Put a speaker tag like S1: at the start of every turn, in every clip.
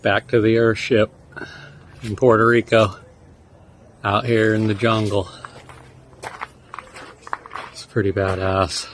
S1: Back to the Earthship in Puerto Rico, out here in the jungle. It's pretty badass.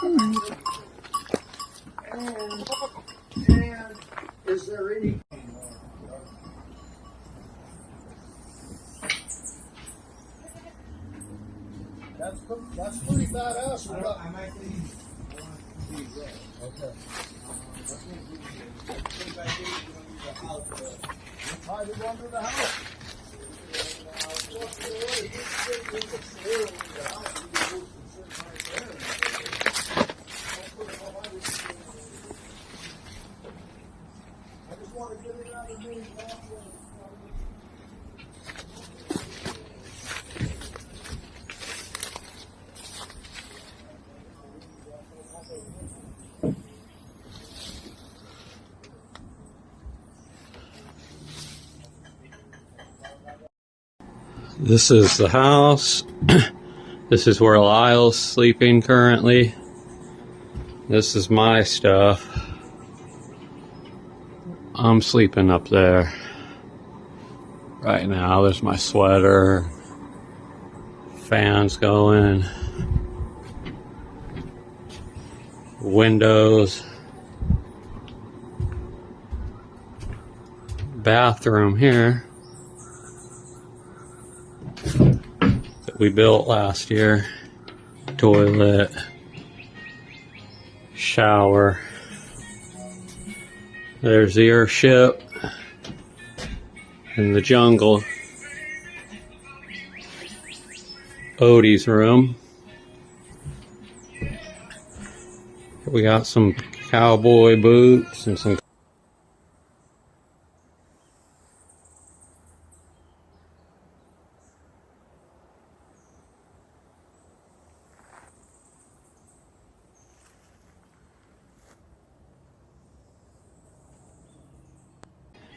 S2: And is there any? That's pretty badass. I might leave. Okay. Hide it under the house. I just want to get it out of me.
S1: This is the house. This is where Lyle's sleeping currently. This is my stuff. I'm sleeping up there right now. There's my sweater. Fans going. Windows. Bathroom here that we built last year. Toilet. Shower. There's the Earthship in the jungle. Odie's room. We got some cowboy boots and some.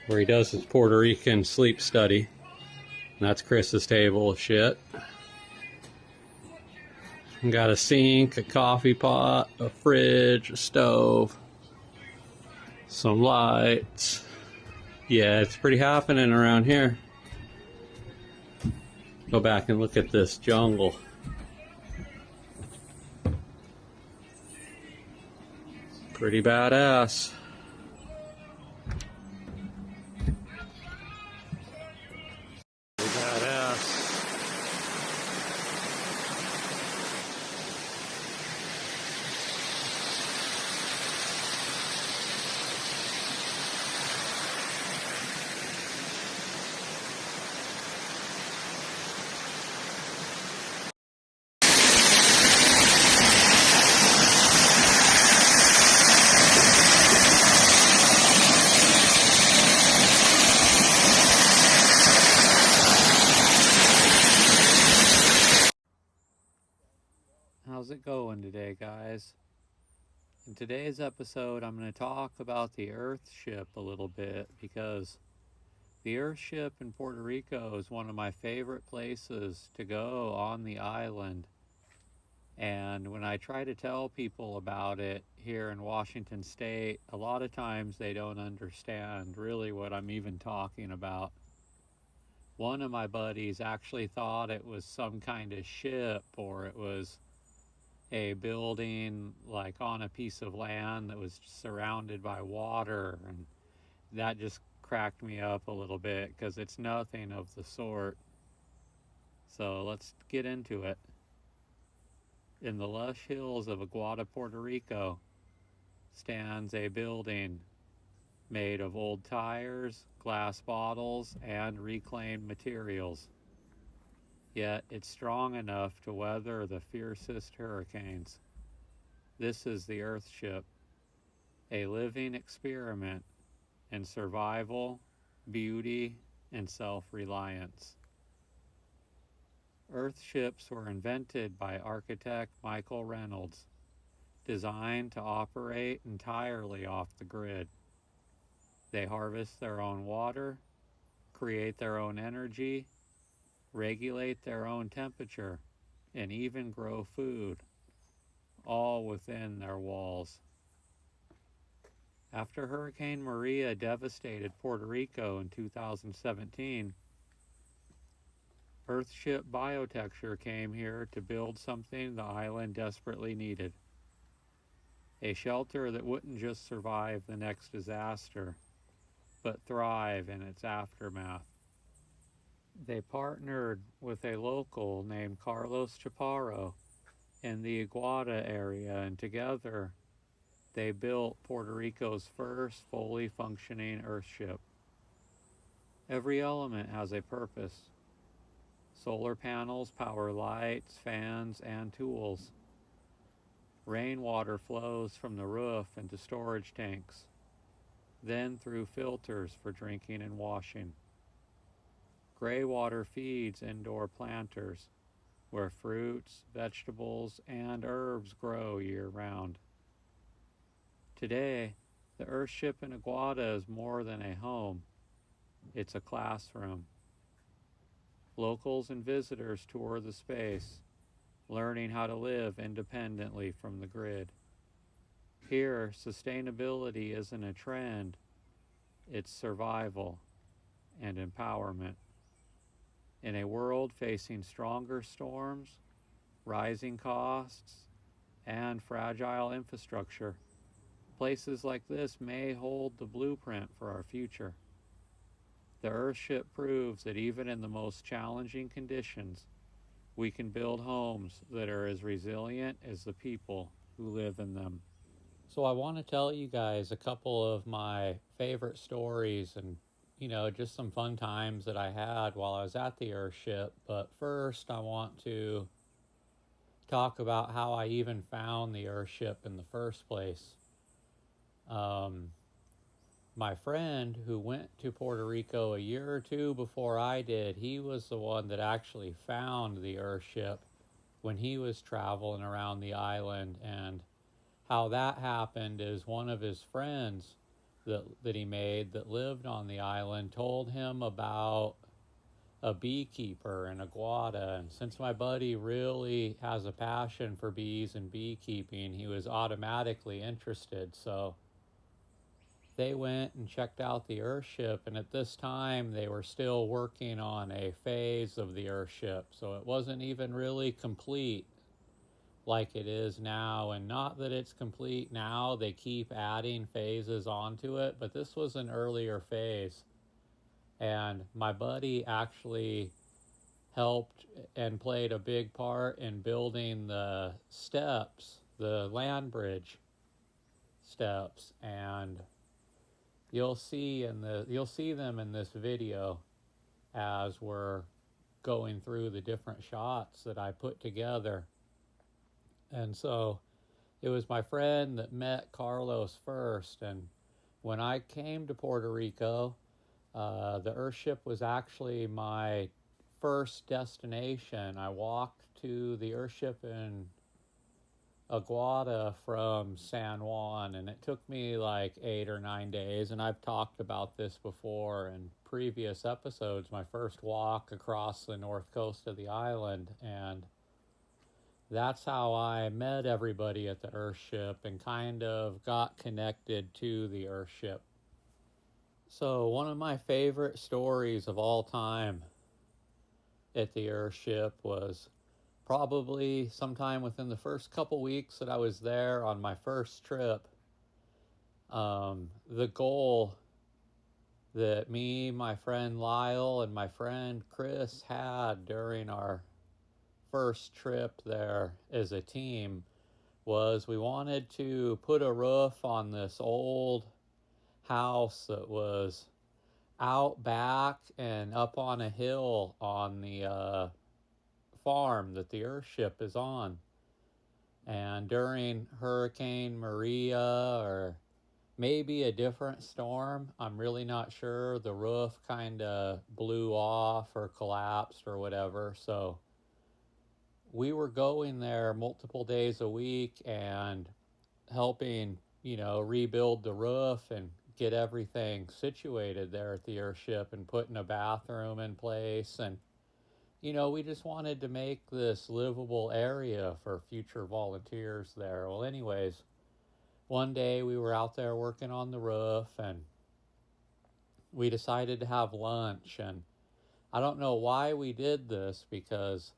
S1: Where he does his Puerto Rican sleep study. And that's Chris's table of shit. We got a sink, a coffee pot, a fridge, a stove, some lights. Yeah, it's pretty happening around here. Go back and look at this jungle. Pretty badass. How's it going today, guys? In today's episode, I'm going to talk about the Earthship a little bit because the Earthship in Puerto Rico is one of my favorite places to go on the island. And when I try to tell people about it here in Washington State, a lot of times they don't understand really what I'm even talking about. One of my buddies actually thought it was some kind of ship, or it was a building like on a piece of land that was surrounded by water, and that just cracked me up a little bit because it's nothing of the sort. So let's get into it. In the lush hills of Aguada, Puerto Rico, stands a building made of old tires, glass bottles, and reclaimed materials. Yet it's strong enough to weather the fiercest hurricanes. This is the Earthship, a living experiment in survival, beauty, and self-reliance. Earthships were invented by architect Michael Reynolds, designed to operate entirely off the grid. They harvest their own water, create their own energy, regulate their own temperature, and even grow food, all within their walls. After Hurricane Maria devastated Puerto Rico in 2017, Earthship Biotecture came here to build something the island desperately needed. A shelter that wouldn't just survive the next disaster, but thrive in its aftermath. They partnered with a local named Carlos Chaparro in the Aguada area, and together they built Puerto Rico's first fully functioning Earthship. Every element has a purpose. Solar panels power lights, fans, and tools. Rainwater flows from the roof into storage tanks, then through filters for drinking and washing. Gray water feeds indoor planters, where fruits, vegetables, and herbs grow year-round. Today, the Earthship in Aguada is more than a home. It's a classroom. Locals and visitors tour the space, learning how to live independently from the grid. Here, sustainability isn't a trend, it's survival and empowerment. In a world facing stronger storms, rising costs, and fragile infrastructure, places like this may hold the blueprint for our future. The Earthship proves that even in the most challenging conditions, we can build homes that are as resilient as the people who live in them. So I want to tell you guys a couple of my favorite stories and, just some fun times that I had while I was at the Earthship. But first, I want to talk about how I even found the Earthship in the first place. My friend who went to Puerto Rico a year or two before I did, he was the one that actually found the Earthship when he was traveling around the island. And how that happened is one of his friends that he made that lived on the island told him about a beekeeper in Aguada. And since my buddy really has a passion for bees and beekeeping, he was automatically interested. So they went and checked out the Earthship, and at this time they were still working on a phase of the Earthship, so it wasn't even really complete like it is now. And not that it's complete now, they keep adding phases onto it, but this was an earlier phase. And my buddy actually helped and played a big part in building the steps, the land bridge steps, and you'll see them in this video as we're going through the different shots that I put together. And so it was my friend that met Carlos first, and when I came to Puerto Rico, the Earthship was actually my first destination. I walked to the Earthship in Aguada from San Juan, and it took me like 8 or 9 days. And I've talked about this before in previous episodes, my first walk across the north coast of the island. And that's how I met everybody at the Earthship and kind of got connected to the Earthship. So one of my favorite stories of all time at the Earthship was probably sometime within the first couple weeks that I was there on my first trip. The goal that me, my friend Lyle, and my friend Chris had during our first trip there as a team was we wanted to put a roof on this old house that was out back and up on a hill on the farm that the Earthship is on. And during Hurricane Maria, or maybe a different storm, I'm really not sure, the roof kind of blew off or collapsed or whatever. So we were going there multiple days a week and helping, rebuild the roof and get everything situated there at the Earthship and putting a bathroom in place. And we just wanted to make this livable area for future volunteers there. Well, anyways, one day we were out there working on the roof and we decided to have lunch. And I don't know why we did this, because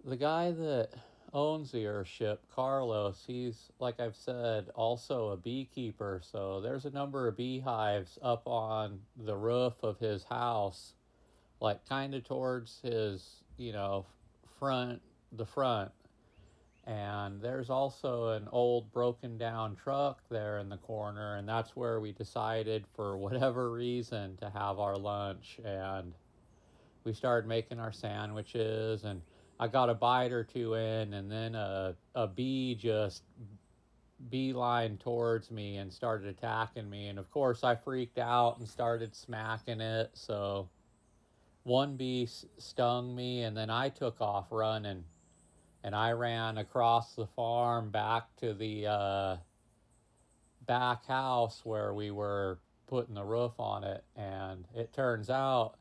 S1: the guy that owns the Earthship, Carlos, he's, like I've said, also a beekeeper. So there's a number of beehives up on the roof of his house, like kind of towards his, the front. And there's also an old broken down truck there in the corner, and that's where we decided, for whatever reason, to have our lunch. And we started making our sandwiches, and I got a bite or two in, and then a bee just beeline towards me and started attacking me. And of course, I freaked out and started smacking it. So one bee stung me, and then I took off running. And I ran across the farm back to the back house where we were putting the roof on it. And it turns out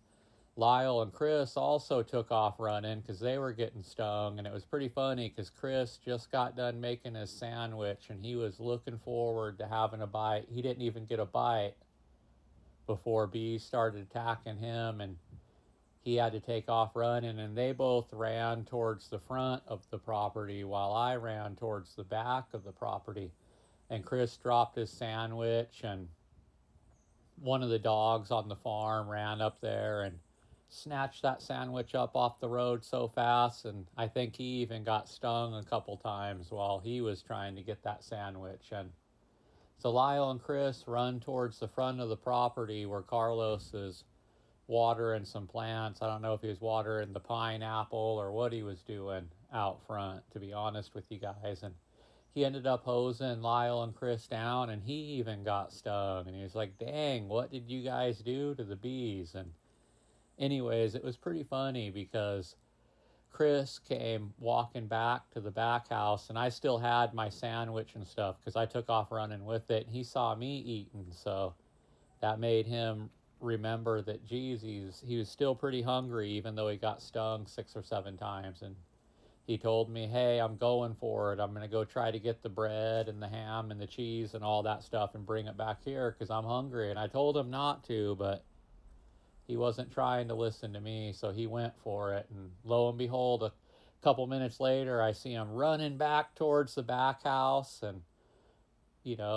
S1: Lyle and Chris also took off running because they were getting stung. And it was pretty funny because Chris just got done making his sandwich and he was looking forward to having a bite. He didn't even get a bite before bees started attacking him, and he had to take off running. And they both ran towards the front of the property while I ran towards the back of the property. And Chris dropped his sandwich, and one of the dogs on the farm ran up there and snatched that sandwich up off the road so fast. And I think he even got stung a couple times while he was trying to get that sandwich. And so Lyle and Chris run towards the front of the property where Carlos is watering some plants. I don't know if he was watering the pineapple or what he was doing out front, to be honest with you guys. And he ended up hosing Lyle and Chris down, and he even got stung. And he was like, dang, what did you guys do to the bees? And anyways, it was pretty funny because Chris came walking back to the back house, and I still had my sandwich and stuff because I took off running with it. And he saw me eating, so that made him remember that, geez, he was still pretty hungry even though he got stung 6 or 7 times. And he told me, hey, I'm going for it. I'm going to go try to get the bread and the ham and the cheese and all that stuff and bring it back here because I'm hungry. And I told him not to, but he wasn't trying to listen to me, so he went for it. And lo and behold, a couple minutes later, I see him running back towards the back house and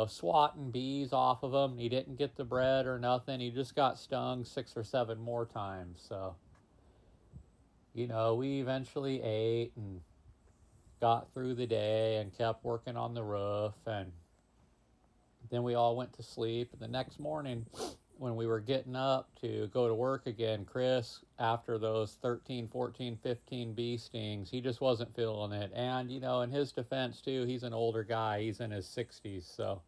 S1: swatting bees off of him. He didn't get the bread or nothing. He just got stung 6 or 7 more times. So, we eventually ate and got through the day and kept working on the roof. And then we all went to sleep. And the next morning, when we were getting up to go to work again, Chris, after those 13, 14, 15 bee stings, he just wasn't feeling it. And, in his defense, too, he's an older guy. He's in his 60s. So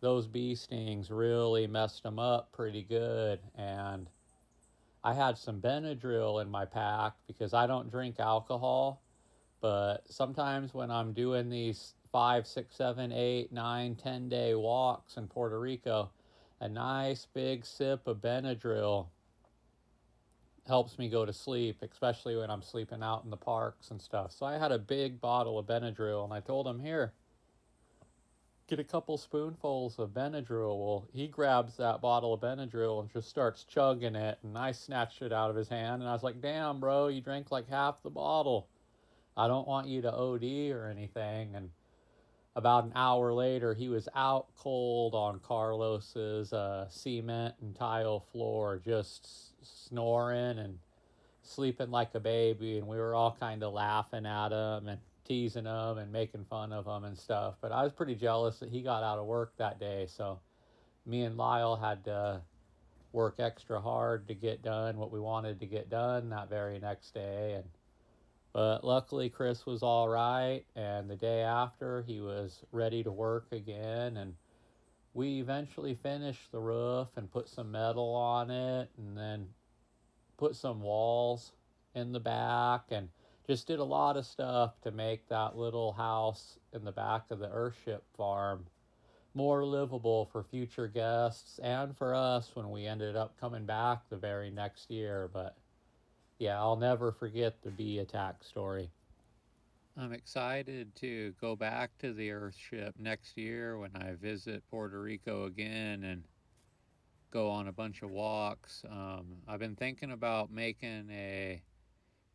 S1: those bee stings really messed him up pretty good. And I had some Benadryl in my pack because I don't drink alcohol. But sometimes when I'm doing these 5, 6, 7, 8, 9, 10-day walks in Puerto Rico, a nice big sip of Benadryl helps me go to sleep, especially when I'm sleeping out in the parks and stuff. So I had a big bottle of Benadryl, and I told him, here, get a couple spoonfuls of Benadryl. Well, he grabs that bottle of Benadryl and just starts chugging it, and I snatched it out of his hand, and I was like, damn, bro, you drank like half the bottle. I don't want you to OD or anything. And about an hour later, he was out cold on Carlos's cement and tile floor, just snoring and sleeping like a baby, and we were all kind of laughing at him and teasing him and making fun of him and stuff. But I was pretty jealous that he got out of work that day, so me and Lyle had to work extra hard to get done what we wanted to get done that very next day. But luckily Chris was all right, and the day after he was ready to work again, and we eventually finished the roof and put some metal on it, and then put some walls in the back, and just did a lot of stuff to make that little house in the back of the Earthship farm more livable for future guests and for us when we ended up coming back the very next year. But yeah, I'll never forget the bee attack story. I'm excited to go back to the Earthship next year when I visit Puerto Rico again and go on a bunch of walks. I've been thinking about making a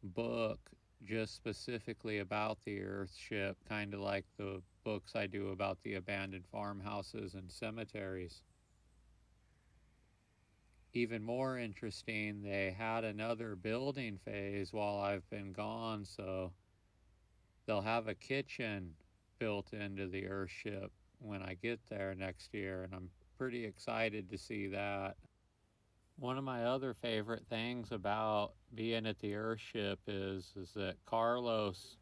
S1: book just specifically about the Earthship, kind of like the books I do about the abandoned farmhouses and cemeteries. Even more interesting, they had another building phase while I've been gone, so they'll have a kitchen built into the Earthship when I get there next year, and I'm pretty excited to see that. One of my other favorite things about being at the Earthship is that Carlos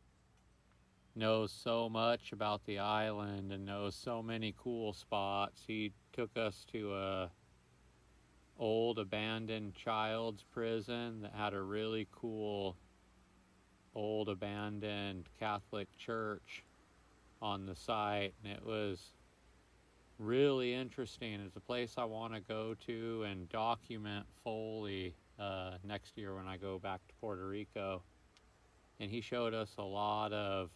S1: knows so much about the island and knows so many cool spots. He took us to a old abandoned child's prison that had a really cool old abandoned Catholic church on the site, and it was really interesting. It's a place I want to go to and document fully next year when I go back to Puerto Rico. And he showed us a lot of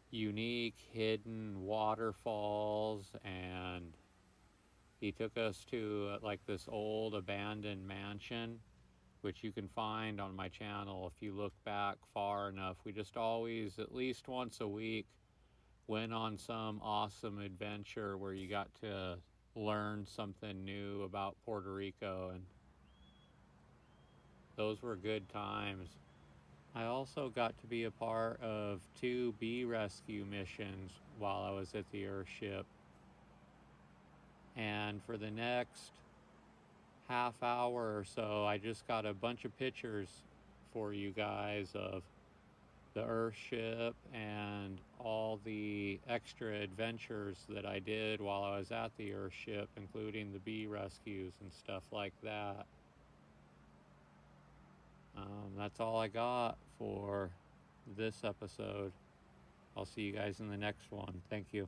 S1: unique hidden waterfalls, and he took us to like this old abandoned mansion, which you can find on my channel if you look back far enough. We just always, at least once a week, went on some awesome adventure where you got to learn something new about Puerto Rico, and those were good times. I also got to be a part of 2 bee rescue missions while I was at the Earthship. And for the next half hour or so, I just got a bunch of pictures for you guys of the Earthship and all the extra adventures that I did while I was at the Earthship, including the bee rescues and stuff like that. That's all I got for this episode. I'll see you guys in the next one. Thank you.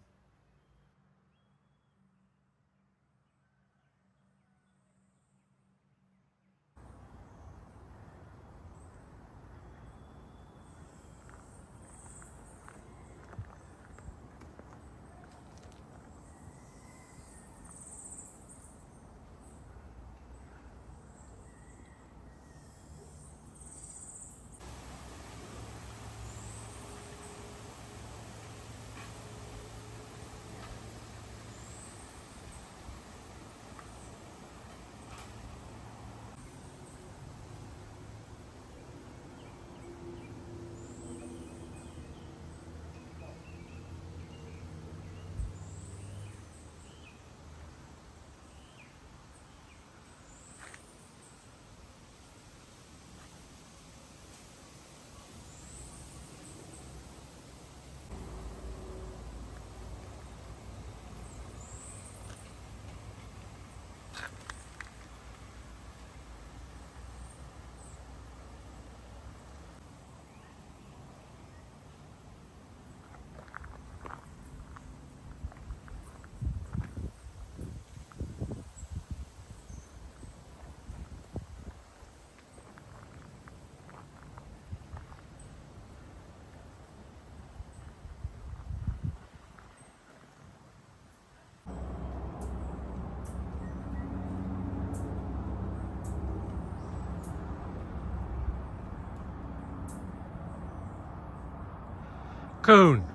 S3: Coon.